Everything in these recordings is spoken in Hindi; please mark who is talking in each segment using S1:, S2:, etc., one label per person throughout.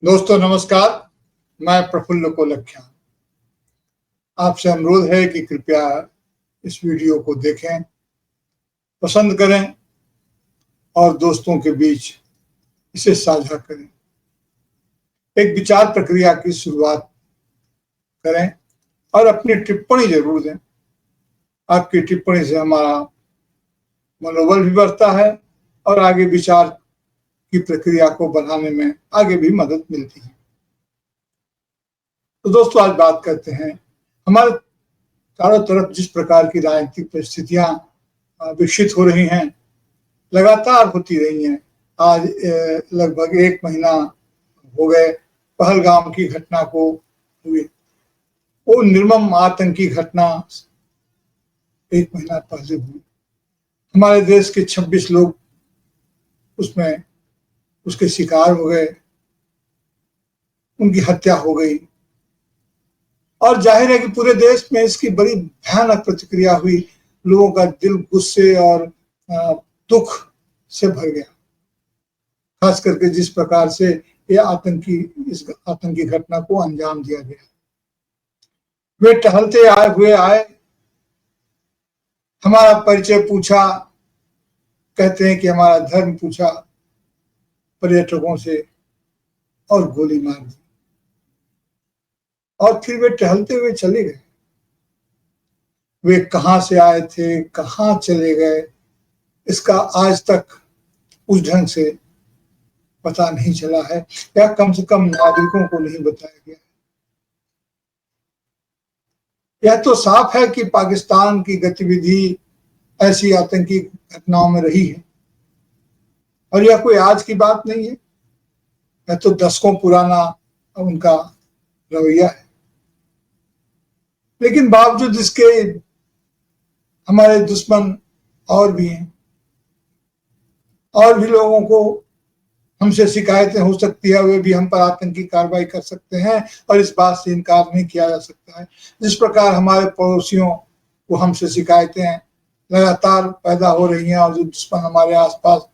S1: दोस्तों नमस्कार। मैं प्रफुल्ल कोलख्या। आपसे अनुरोध है कि कृपया इस वीडियो को देखें, पसंद करें और दोस्तों के बीच इसे साझा करें। एक विचार प्रक्रिया की शुरुआत करें और अपनी टिप्पणी जरूर दें। आपकी टिप्पणी से हमारा मनोबल भी बढ़ता है और आगे विचार की प्रक्रिया को बढ़ाने में आगे भी मदद मिलती है। तो दोस्तों आज बात करते हैं हमारे चारों तरफ जिस प्रकार की राजनीतिक परिस्थितियां विकसित हो रही हैं, लगातार होती रही हैं। आज लगभग 1 महीना हो गए पहलगाम की घटना को हुए। वो निर्मम आतंकी घटना 1 महीना पहले हुई। हमारे देश के 26 लोग उसमें उसके शिकार हो गए, उनकी हत्या हो गई और जाहिर है कि पूरे देश में इसकी बड़ी भयानक प्रतिक्रिया हुई। लोगों का दिल गुस्से और दुख से भर गया, खास करके जिस प्रकार से इस आतंकी घटना को अंजाम दिया गया। वे टहलते आए, हमारा परिचय पूछा, कहते हैं कि हमारा धर्म पूछा पर्यटकों से और गोली मार दी और फिर वे टहलते हुए चले गए। वे कहां से आए थे, कहां चले गए, इसका आज तक उस ढंग से पता नहीं चला है या कम से कम नागरिकों को नहीं बताया गया। यह तो साफ है कि पाकिस्तान की गतिविधि ऐसी आतंकी घटनाओं में रही है और यह कोई आज की बात नहीं है, यह तो दशकों पुराना उनका रवैया है। लेकिन बावजूद इसके हमारे दुश्मन और भी हैं, और भी लोगों को हमसे शिकायतें हो सकती है, वे भी हम पर आतंकी कार्रवाई कर सकते हैं और इस बात से इनकार नहीं किया जा सकता है। जिस प्रकार हमारे पड़ोसियों को हमसे शिकायतें लगातार पैदा हो रही हैं और जो दुश्मन हमारे आसपास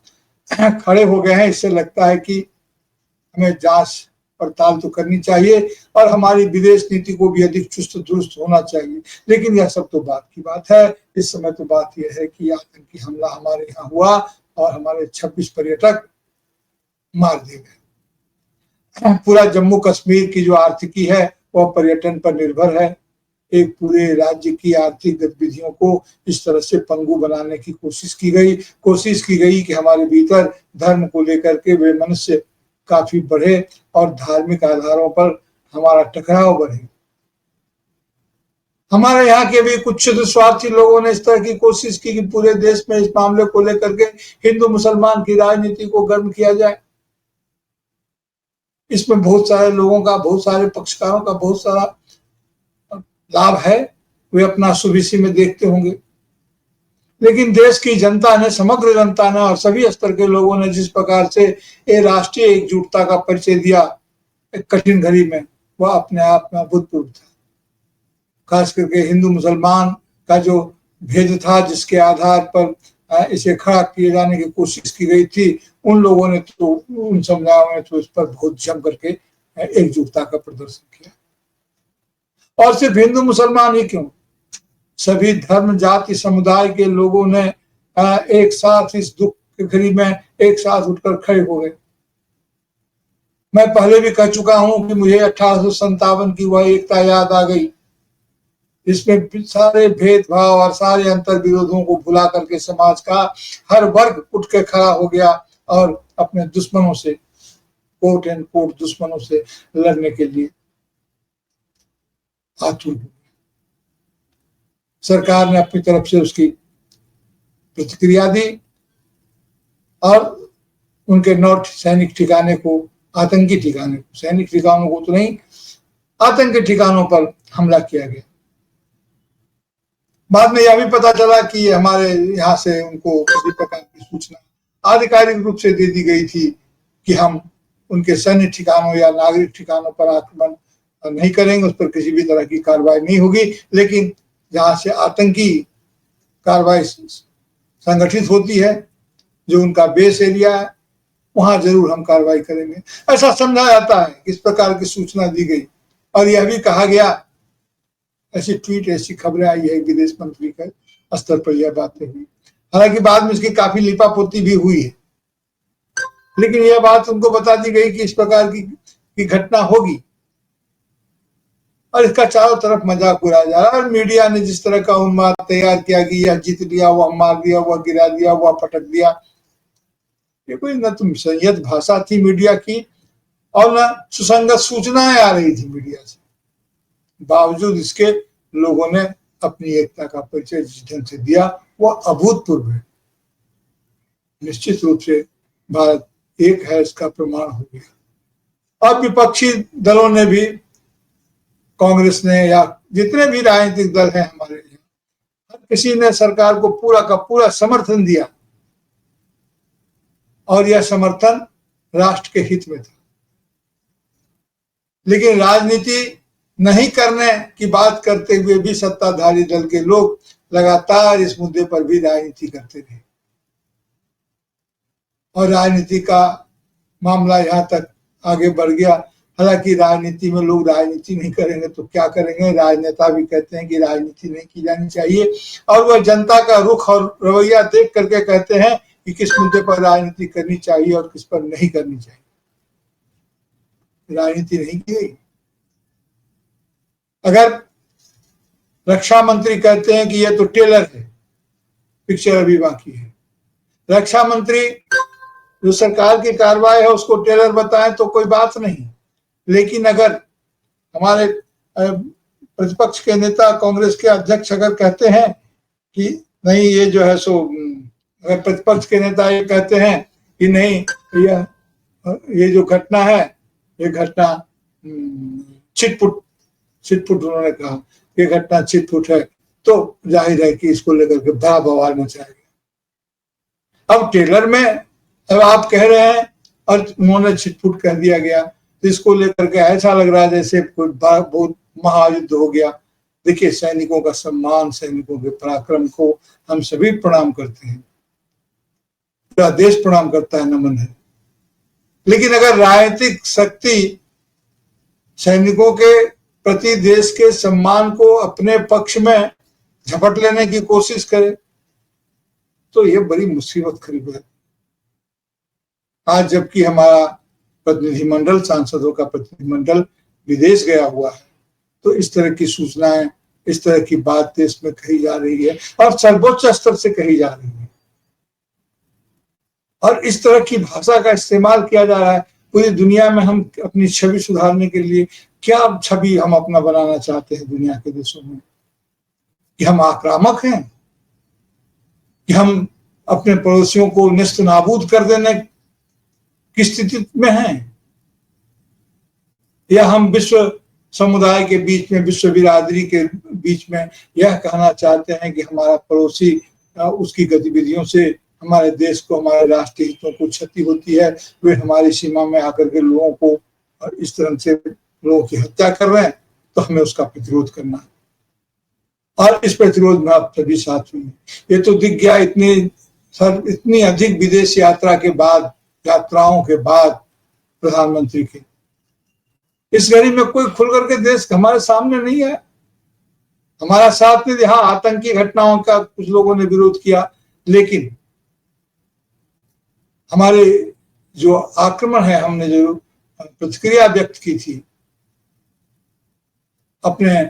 S1: खड़े हो गए हैं, इससे लगता है कि हमें जांच पड़ताल तो करनी चाहिए और हमारी विदेश नीति को भी अधिक चुस्त दुरुस्त होना चाहिए। लेकिन यह सब तो बात की बात है। इस समय तो बात यह है कि आतंकी हमला हमारे यहाँ हुआ और हमारे 26 पर्यटक मार दिए गए। पूरा जम्मू कश्मीर की जो आर्थिकी है वह पर्यटन पर निर्भर है। एक पूरे राज्य की आर्थिक गतिविधियों को इस तरह से पंगु बनाने की कोशिश की गई कि हमारे भीतर धर्म को लेकर के वे मनुष्य काफी बढ़े और धार्मिक आधारों पर हमारा टकराव बढ़े। हमारे यहाँ के भी कुछ स्वार्थी लोगों ने इस तरह की कोशिश की कि पूरे देश में इस मामले को लेकर के हिंदू मुसलमान की राजनीति को गर्म किया जाए। इसमें बहुत सारे लोगों का, बहुत सारे पक्षकारों का बहुत सारा लाभ है, वे अपना सुविधि में देखते होंगे। लेकिन देश की जनता ने, समग्र जनता ने और सभी स्तर के लोगों ने जिस प्रकार से ये राष्ट्रीय एकजुटता का परिचय दिया एक कठिन घड़ी में, वह अपने आप में अभूतपूर्व था। खास करके हिंदू मुसलमान का जो भेद था, जिसके आधार पर इसे खड़ा किए जाने की कोशिश की गई थी, उन लोगों ने तो, उन समुदायों ने तो इस पर बहुत जम करके एकजुटता का प्रदर्शन किया। और सिर्फ हिंदू मुसलमान ही क्यों, सभी धर्म जाति समुदाय के लोगों ने एक साथ इस दुख की घड़ी में एक साथ उठकर खड़े हो गए। मैं पहले भी कह चुका हूं कि मुझे 1857 की वह एकता याद आ गई, इसमें सारे भेदभाव और सारे अंतर विरोधों को भुला करके समाज का हर वर्ग उठ के खड़ा हो गया और अपने दुश्मनों से, कोट एंड कोट दुश्मनों से लड़ने के लिए आतुर हो। सरकार ने अपनी तरफ से उसकी प्रतिक्रिया दी और उनके 9 सैनिक ठिकाने को, आतंकी ठिकाने को, सैनिक ठिकानों को तो नहीं, आतंकी ठिकानों पर हमला किया गया। बाद में यह भी पता चला कि हमारे यहाँ से उनको किसी प्रकार की सूचना आधिकारिक रूप से दे दी गई थी कि हम उनके सैन्य ठिकानों या नागरिक ठिकानों पर आक्रमण नहीं करेंगे, उस पर किसी भी तरह की कार्रवाई नहीं होगी। लेकिन जहां से आतंकी कार्रवाई संगठित होती है, जो उनका बेस एरिया है, वहां जरूर हम कार्रवाई करेंगे। ऐसा समझा जाता है, इस प्रकार की सूचना दी गई। और यह भी कहा गया, ऐसी ट्वीट, ऐसी खबरें आई है विदेश मंत्री के स्तर पर यह बातें हुई। हालांकि बाद में इसकी काफी लिपापोती भी हुई है, लेकिन यह बात उनको बता दी गई कि इस प्रकार की घटना होगी, और इसका चारों तरफ मजाक उड़ाया जा रहा है। और मीडिया ने जिस तरह का उन्माद तैयार किया कि यह जीत लिया, वह मार दिया, वह गिरा दिया, वह पटक दिया। ये कोई न तो संयत भाषा थी मीडिया की, और न सुसंगत सूचनाएं आ रही थी मीडिया से। बावजूद इसके लोगों ने अपनी एकता का परिचय जिस ढंग से दिया, वह अभूतपूर्व है। निश्चित रूप से भारत एक है, इसका प्रमाण हो गया। अब विपक्षी दलों ने भी, कांग्रेस ने या जितने भी राजनीतिक दल हैं हमारे यहाँ, हर किसी ने सरकार को पूरा का पूरा समर्थन दिया, और यह समर्थन राष्ट्र के हित में था। लेकिन राजनीति नहीं करने की बात करते हुए भी सत्ताधारी दल के लोग लगातार इस मुद्दे पर भी राजनीति करते रहे, और राजनीति का मामला यहाँ तक आगे बढ़ गया। हालांकि राजनीति में लोग राजनीति नहीं करेंगे तो क्या करेंगे, राजनेता भी कहते हैं कि राजनीति नहीं की जानी चाहिए, और वह जनता का रुख और रवैया देख करके कहते हैं कि किस मुद्दे पर राजनीति करनी चाहिए और किस पर नहीं करनी चाहिए। राजनीति नहीं की गई। अगर रक्षा मंत्री कहते हैं कि यह तो टेलर है, पिक्चर अभी बाकी है, रक्षा मंत्री जो सरकार की कार्रवाई है उसको टेलर बताएं तो कोई बात नहीं। लेकिन अगर हमारे प्रतिपक्ष के नेता, कांग्रेस के अध्यक्ष अगर कहते हैं कि नहीं ये जो है सो, अगर प्रतिपक्ष के नेता ये कहते हैं कि नहीं ये जो घटना है, ये घटना छिटपुट उन्होंने कहा ये घटना छिटपुट है, तो जाहिर है कि इसको लेकर के बड़ा बवाल मचाएगा। अब टेलर में अब आप कह रहे हैं और उन्होंने छिटपुट कह दिया गया, तो इसको लेकर के ऐसा लग रहा है जैसे कोई बहुत महायुद्ध हो गया। देखिए, सैनिकों का सम्मान, सैनिकों के पराक्रम को हम सभी प्रणाम करते हैं, पूरा देश प्रणाम करता है, नमन है। लेकिन अगर राजनीतिक शक्ति सैनिकों के प्रति देश के सम्मान को अपने पक्ष में झपट लेने की कोशिश करे तो यह बड़ी मुसीबत खड़ी है। आज जबकि हमारा प्रतिनिधिमंडल, सांसदों का प्रतिनिधिमंडल विदेश गया हुआ है, तो इस तरह की सूचनाएं, इस तरह की बात देश में कही जा रही है और सर्वोच्च स्तर से कही जा रही है, और इस तरह की भाषा का इस्तेमाल किया जा रहा है पूरी दुनिया में। हम अपनी छवि सुधारने के लिए क्या छवि हम अपना बनाना चाहते हैं दुनिया के देशों में, कि हम आक्रामक हैं, कि हम अपने पड़ोसियों को निस्त नाबूद कर देने की स्थिति में हैं, या हम विश्व समुदाय के बीच में, विश्व बिरादरी के बीच में यह कहना चाहते हैं कि हमारा पड़ोसी, उसकी गतिविधियों से हमारे देश को, हमारे राष्ट्रीय हितों को क्षति होती है, वे हमारी सीमा में आकर के लोगों को और इस तरह से लोगों की हत्या कर रहे हैं, तो हमें उसका प्रतिरोध करना है। और इस प्रतिरोध में आप सभी साथ हुई। ये तो दिख गया इतनी अधिक विदेश यात्राओं के बाद प्रधानमंत्री के, इस घड़ी में कोई खुल करके देश हमारे सामने नहीं है, हमारा साथ नहीं दिया। आतंकी घटनाओं का कुछ लोगों ने विरोध किया, लेकिन हमारे जो आक्रमण है, हमने जो प्रतिक्रिया व्यक्त की थी, अपने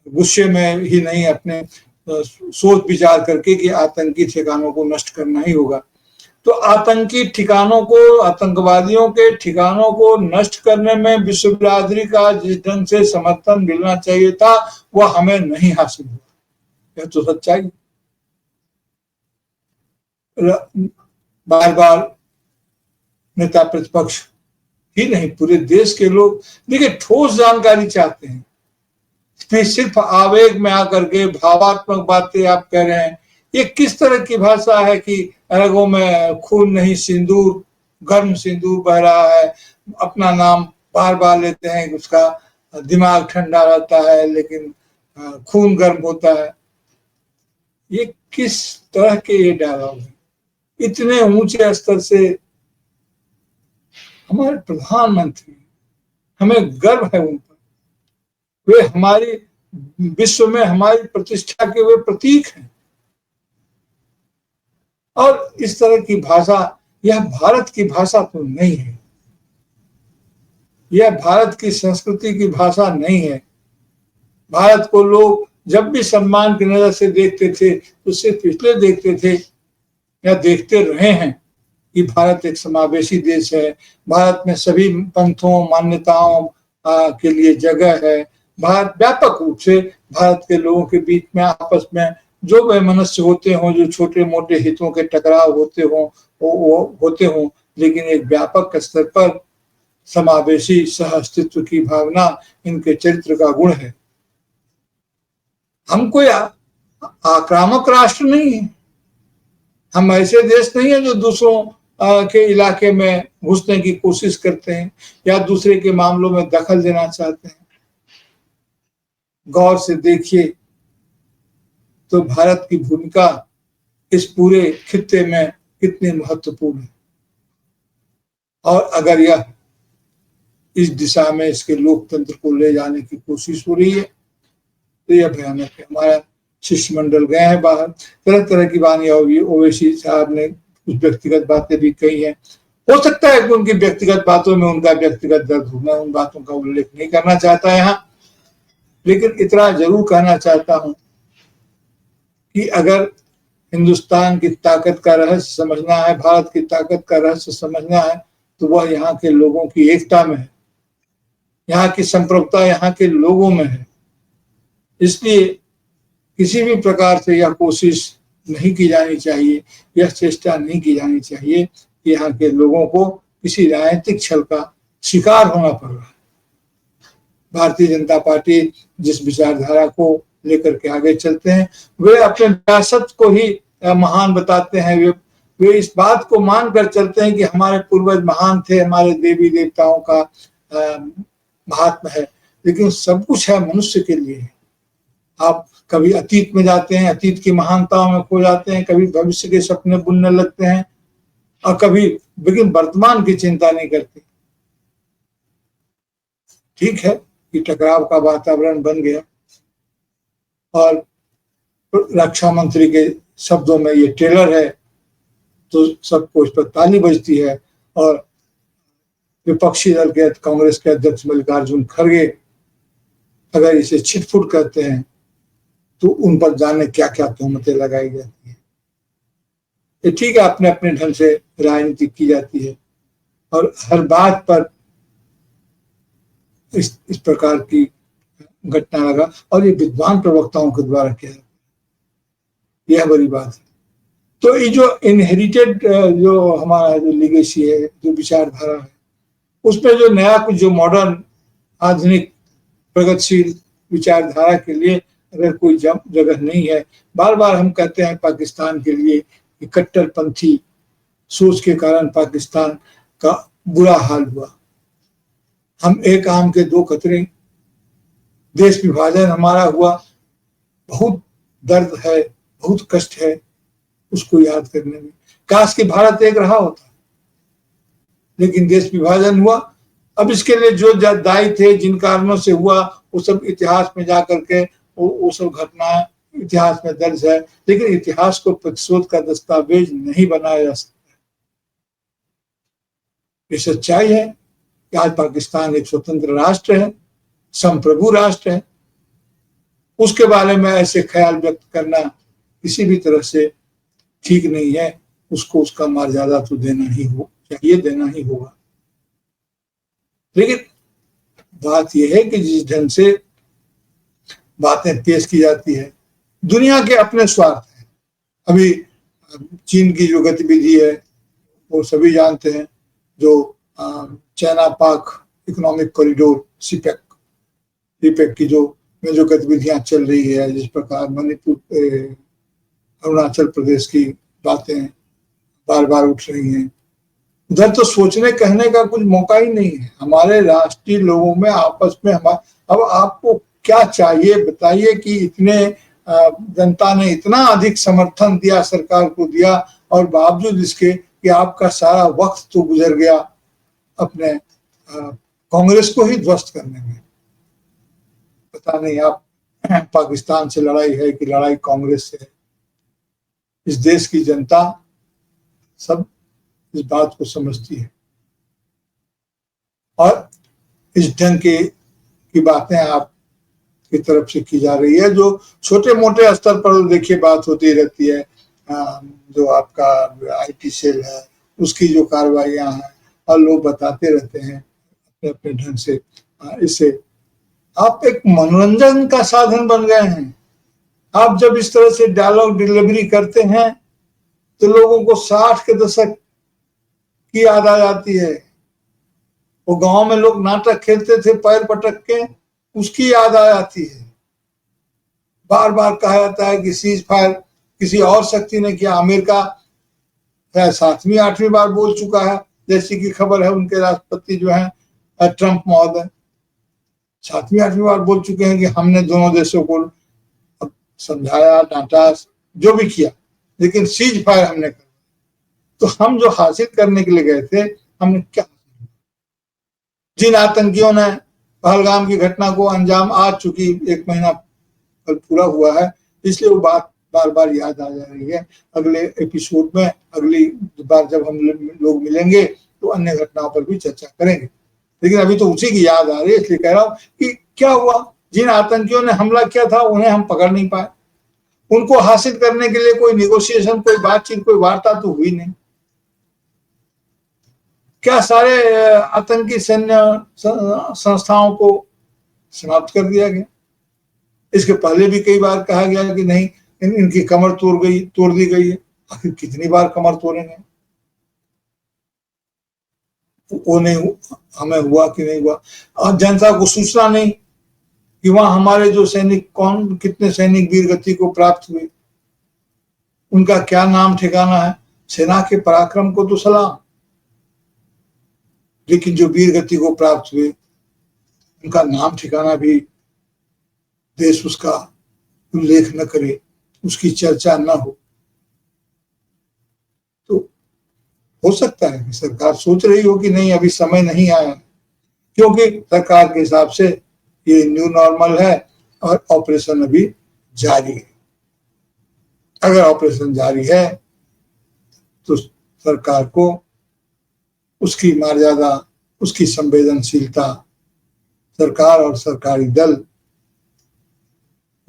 S1: गुस्से में ही नहीं, अपने सोच विचार करके कि आतंकी ठिकानों को नष्ट करना ही होगा, तो आतंकी ठिकानों को, आतंकवादियों के ठिकानों को नष्ट करने में विश्व बिरादरी का जिस ढंग से समर्थन मिलना चाहिए था, वह हमें नहीं हासिल हुआ। यह तो सच्चाई। बार बार नेता प्रतिपक्ष ही नहीं, पूरे देश के लोग देखिए ठोस जानकारी चाहते हैं। सिर्फ आवेग में आकर के भावात्मक बातें आप कह रहे हैं, ये किस तरह की भाषा है कि रगों में खून नहीं सिंदूर, गर्म सिंदूर बह रहा है, अपना नाम बार बार लेते हैं, उसका दिमाग ठंडा रहता है लेकिन खून गर्म होता है। ये किस तरह के ये डायलॉग है? इतने ऊंचे स्तर से हमारे प्रधानमंत्री, हमें गर्व है उन पर। वे हमारी विश्व में हमारी प्रतिष्ठा के वे प्रतीक हैं। और इस तरह की भाषा, यह भारत की भाषा तो नहीं है, यह भारत की संस्कृति की भाषा नहीं है। भारत को लोग जब भी सम्मान की नजर से देखते थे तो सिर्फ इसलिए देखते थे या देखते रहे हैं कि भारत एक समावेशी देश है, भारत में सभी पंथों मान्यताओं के लिए जगह है। भारत व्यापक रूप से भारत के लोगों के बीच में आपस में जो वैमनस्य होते हों, जो छोटे मोटे हितों के टकराव होते हों, वो होते हों, लेकिन एक व्यापक स्तर पर समावेशी सह अस्तित्व की भावना इनके चरित्र का गुण है। हम कोई आक्रामक राष्ट्र नहीं है, हम ऐसे देश नहीं है जो दूसरों के इलाके में घुसने की कोशिश करते हैं या दूसरे के मामलों में दखल देना चाहते हैं। गौर से देखिए तो भारत की भूमिका इस पूरे खित्ते में कितनी महत्वपूर्ण है, और अगर यह इस दिशा में इसके लोकतंत्र को ले जाने की कोशिश हो रही है तो यह भयानक है। हमारा शिष्टमंडल गए हैं बाहर, तरह तरह की वानियां हुई। ओवैसी साहब ने कुछ व्यक्तिगत बातें भी कही हैं, हो सकता है कि उनकी व्यक्तिगत बातों में उनका व्यक्तिगत दर्द हो, मैं उन बातों का उल्लेख नहीं करना चाहता यहाँ, लेकिन इतना जरूर कहना चाहता हूं कि अगर हिंदुस्तान की ताकत का रहस्य समझना है, भारत की ताकत का रहस्य समझना है, तो वह यहाँ के लोगों की एकता में है, यहाँ की संप्रभुता यहाँ के लोगों में है। इसलिए किसी भी प्रकार से यह कोशिश नहीं की जानी चाहिए, यह चेष्टा नहीं की जानी चाहिए कि यहाँ के लोगों को किसी राजनीतिक छल का शिकार होना पड़ रहा है। भारतीय जनता पार्टी जिस विचारधारा को लेकर के आगे चलते हैं, वे अपने विरासत को ही महान बताते हैं। वे इस बात को मानकर चलते हैं कि हमारे पूर्वज महान थे, हमारे देवी देवताओं का महात्मा है, लेकिन सब कुछ है मनुष्य के लिए। आप कभी अतीत में जाते हैं, अतीत की महानताओं में खो जाते हैं, कभी भविष्य के सपने बुनने लगते हैं, और कभी लेकिन वर्तमान की चिंता नहीं करते। ठीक है कि टकराव का वातावरण बन गया और रक्षा मंत्री के शब्दों में ये टेलर है तो सबको इस पर ताली बजती है, और विपक्षी दल के कांग्रेस के अध्यक्ष मल्लिकार्जुन खड़गे अगर इसे छिटफुट करते हैं तो उन पर जाने क्या क्या तोहमतें लगाई जाती है। ये ठीक है, अपने अपने ढंग से राजनीति की जाती है, और हर बात पर इस प्रकार की घटना लगा, और ये विद्वान प्रवक्ताओं के द्वारा किया जाता है, यह बड़ी बात है। तो ये जो इनहेरिटेड जो हमारा जो लीगेसी है, जो विचारधारा है, उसमें जो नया कुछ जो मॉडर्न आधुनिक प्रगतिशील विचारधारा के लिए अगर कोई जगह नहीं है। बार बार हम कहते हैं पाकिस्तान के लिए कि कट्टरपंथी सोच के कारण पाकिस्तान का बुरा हाल हुआ। हम एक आम के दो कतरे, देश विभाजन हमारा हुआ, बहुत दर्द है, बहुत कष्ट है उसको याद करने में। काश कि भारत एक रहा होता, लेकिन देश विभाजन हुआ। अब इसके लिए जो दायी थे, जिन कारणों से हुआ, वो सब इतिहास में जाकर के वो सब घटना इतिहास में दर्ज है, लेकिन इतिहास को प्रतिशोध का दस्तावेज नहीं बनाया जा सकता। ये सच्चाई है कि आज पाकिस्तान एक स्वतंत्र राष्ट्र है, संप्रभु राष्ट्र है। उसके बारे में ऐसे ख्याल व्यक्त करना किसी भी तरह से ठीक नहीं है। उसको उसका मर्यादा तो देना ही चाहिए, देना ही होगा। लेकिन बात यह है कि जिस ढंग से बातें पेश की जाती है, दुनिया के अपने स्वार्थ हैं। अभी चीन की जो गतिविधि है वो सभी जानते हैं, जो चाइना पाक इकोनॉमिक कॉरिडोर सीपेक की जो गतिविधियां चल रही है, जिस प्रकार मणिपुर अरुणाचल प्रदेश की बातें बार बार उठ रही हैं, उधर तो सोचने कहने का कुछ मौका ही नहीं है। हमारे राष्ट्रीय लोगों में आपस में अब आपको क्या चाहिए बताइए कि इतने जनता ने इतना अधिक समर्थन दिया, सरकार को दिया, और बावजूद इसके कि आपका सारा वक्त तो गुजर गया, अपने कांग्रेस को ही ध्वस्त करने में। पता नहीं आप पाकिस्तान से लड़ाई है कि लड़ाई कांग्रेस से है। इस देश की जनता सब इस बात को समझती है और इस ढंग की बातें आप की तरफ से की जा रही है, जो छोटे मोटे स्तर पर देखिए बात होती रहती है। जो आपका IT सेल है उसकी जो कार्रवाइयां हैं और लोग बताते रहते हैं अपने अपने ढंग से। इससे आप एक मनोरंजन का साधन बन गए हैं। आप जब इस तरह से डायलॉग डिलीवरी करते हैं तो लोगों को 60 के दशक की याद आ जाती है। वो गांव में लोग नाटक खेलते थे पैर पटक के, उसकी याद आ जाती है। बार बार कहा जाता है कि सीज फायर किसी और शक्ति ने किया। अमेरिका 7वीं 8वीं बार बोल चुका है, जैसी की खबर है उनके राष्ट्रपति जो है ट्रंप महोदय 7वीं 8वीं बार बोल चुके हैं कि हमने दोनों देशों को समझाया, डांटा, जो भी किया, लेकिन सीज फायर हमने कर। तो हम जो हासिल करने के लिए गए थे, हमने क्या? जिन आतंकियों ने पहलगाम की घटना को अंजाम आ चुकी, 1 महीना कल पूरा हुआ है, इसलिए वो बात बार बार याद आ जा रही है। अगले एपिसोड में अगली बार जब हम लोग मिलेंगे तो अन्य घटनाओं पर भी चर्चा करेंगे, लेकिन अभी तो उसी की याद आ रही है। इसलिए कह रहा हूं कि क्या हुआ, जिन आतंकियों ने हमला किया था उन्हें हम पकड़ नहीं पाए। उनको हासिल करने के लिए कोई निगोशिएशन, कोई बातचीत, कोई वार्ता तो हुई नहीं। क्या सारे आतंकी सैन्य संस्थाओं को समाप्त कर दिया गया? इसके पहले भी कई बार कहा गया कि नहीं, इनकी कमर तोड़ दी गई है। आखिर कितनी बार कमर तोड़ेंगे? वो नहीं, हमें हुआ कि नहीं हुआ, और जनता को सूचना नहीं कि वहां हमारे जो सैनिक, कितने सैनिक वीर गति को प्राप्त हुए, उनका क्या नाम ठिकाना है। सेना के पराक्रम को तो सलाम, लेकिन जो वीर गति को प्राप्त हुए उनका नाम ठिकाना भी देश उसका उल्लेख न करे, उसकी चर्चा न हो। तो हो सकता है कि सरकार सोच रही हो कि नहीं, अभी समय नहीं आया, क्योंकि सरकार के हिसाब से ये न्यू नॉर्मल है और ऑपरेशन अभी जारी है। अगर ऑपरेशन जारी है तो सरकार को उसकी मर्यादा, उसकी संवेदनशीलता, सरकार और सरकारी दल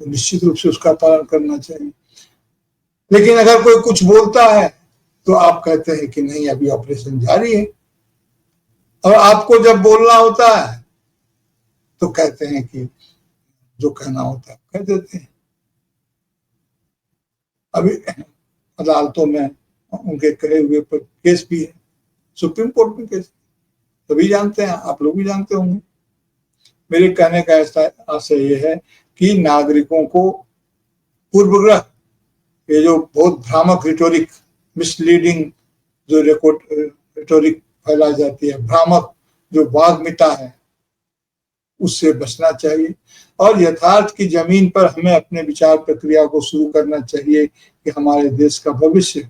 S1: तो निश्चित रूप से उसका पालन करना चाहिए। लेकिन अगर कोई कुछ बोलता है तो आप कहते हैं कि नहीं, अभी ऑपरेशन जारी है, और आपको जब बोलना होता है तो कहते हैं कि जो कहना होता है कह देते हैं। अभी अदालतों में उनके कहे हुए पर केस भी है, सुप्रीम कोर्ट में केस, सभी जानते हैं, आप लोग भी जानते होंगे। मेरे कहने का ऐसा आशय ये है कि नागरिकों को पूर्वग्रह, ये जो बहुत भ्रामक रिटोरिक, मिसलीडिंग जो रिटोरिक फैलाई जाती है, भ्रामक जो वाग्मिता है, उससे बचना चाहिए और यथार्थ की जमीन पर हमें अपने विचार प्रक्रिया को शुरू करना चाहिए कि हमारे देश का भविष्य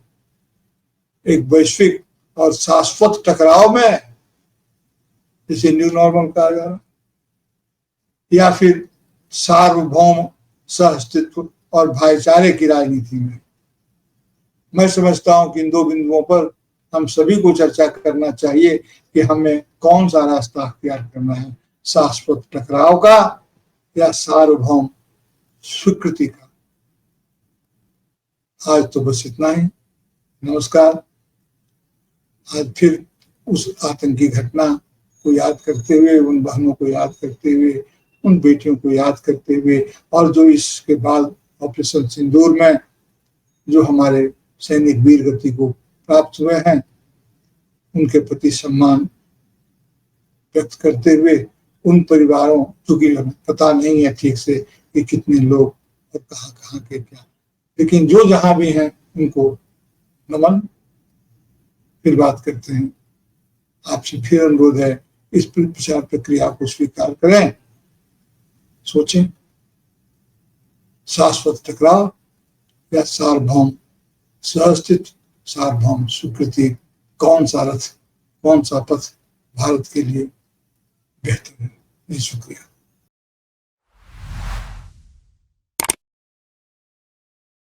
S1: एक वैश्विक और शाश्वत टकराव में, जिसे न्यू नॉर्मल कहा जा रहा, या फिर सार्वभौम सहअस्तित्व और भाईचारे की राजनीति में। मैं समझता हूं कि इन दो बिंदुओं पर हम सभी को चर्चा करना चाहिए कि हमें कौन सा रास्ता अख्तियार करना है, शाश्वत टकराव का या सार्वभौम स्वीकृति का। आज तो बस इतना ही। नमस्कार। आज फिर उस आतंकी घटना को याद करते हुए, उन बहनों को याद करते हुए, उन बेटियों को याद करते हुए, और जो इसके बाद ऑपरेशन सिंदूर में जो हमारे सैनिक वीर गति को प्राप्त हुए हैं, उनके प्रति सम्मान व्यक्त करते हुए, उन परिवारों, चूंकि पता नहीं है ठीक से कि कितने लोग और कहाँ के क्या, लेकिन जो जहां भी हैं उनको नमन। फिर बात करते हैं। आपसे फिर अनुरोध है, इस प्रचार प्रक्रिया को स्वीकार करें, सोचें, शाश्वत टकराव या सार्वभौम सहअस्तित्व, सार्वभौम स्वीकृति, कौन सा रथ, कौन सा पथ भारत के लिए बेहतर है। जी शुक्रिया।